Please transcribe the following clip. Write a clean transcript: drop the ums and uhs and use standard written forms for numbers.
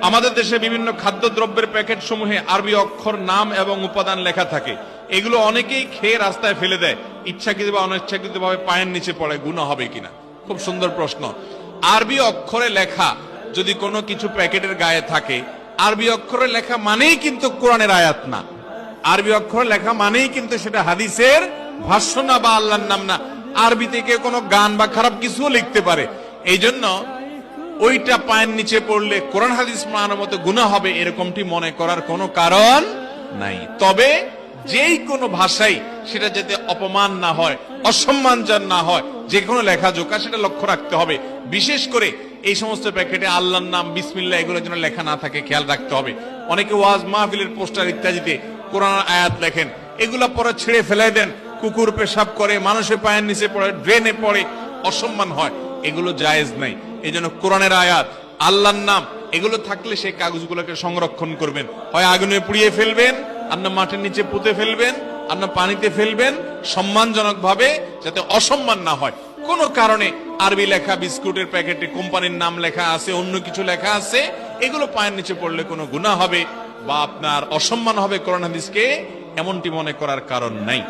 আমাদের দেশে বিভিন্ন খাদ্যদ্রব্যের প্যাকেট সমূহে আরবি অক্ষর, নাম এবং উপাদান লেখা থাকে। এগুলো অনেকেই খেয়ে রাস্তায় ফেলে দেয়, ইচ্ছাকৃত বা অনিচ্ছাকৃত ভাবে পায়ের নিচে পড়ে, গুনাহ হবে কিনা? খুব সুন্দর প্রশ্ন। আরবি অক্ষরে লেখা যদি কোনো কিছু প্যাকেটের গায়ে থাকে, আরবি অক্ষরে লেখা মানেই কিন্তু কোরআনের আয়াত না। আরবি অক্ষরে লেখা মানেই কিন্তু সেটা হাদিসের ভাষ্য না বা আল্লাহর নাম না। আরবি থেকে কোনো গান বা খারাপ কিছুও লিখতে পারে। এই জন্য ওইটা পায়ের নিচে পড়লে কোরআন হাদিস মানার মতো গুনাহ হবে এরকমটি মনে করার কোনো কারণ নাই। তবে যেই কোনো ভাষাই সেটা যাতে অপমান না হয়, অসম্মানজন না হয়, যে কোনো লেখাজোকা সেটা লক্ষ্য রাখতে হবে। বিশেষ করে এই সমস্ত প্যাকেটে আল্লাহর নাম, বিসমিল্লাহ এগুলো যেন লেখা না থাকে খেয়াল রাখতে হবে। অনেকে ওয়াজ মাহফিলের পোস্টার ইত্যাদিতে কোরআন আয়াত লেখেন, এগুলা পরে ছেড়ে ফেলে দেন, কুকুর পেশাব করে, মানুষের পায়ের নিচে পড়ে, ড্রেনে পড়ে, অসম্মান হয়, এগুলো জায়েজ নাই। এই জন্য কোরআনের আয়াত, আল্লাহর নাম এগুলো থাকলে সেই কাগজগুলোকে সংরক্ষণ করবেন। হয় আগুনে পুড়িয়ে ফেলবেন, আপনার মাটির নিচে পুঁতে ফেলবেন, আপনার পানিতে ফেলবেন, সম্মানজনক ভাবে, যাতে অসম্মান না হয়। কোন কারণে আরবি লেখা বিস্কুটের প্যাকেটে কোম্পানির নাম লেখা আছে, অন্য কিছু লেখা আছে, এগুলো পায়ের নিচে পড়লে কোনো গুনাহ হবে বা আপনার অসম্মান হবে কোরআন হাদিসকে, এমনটি মনে করার কারণ নাই।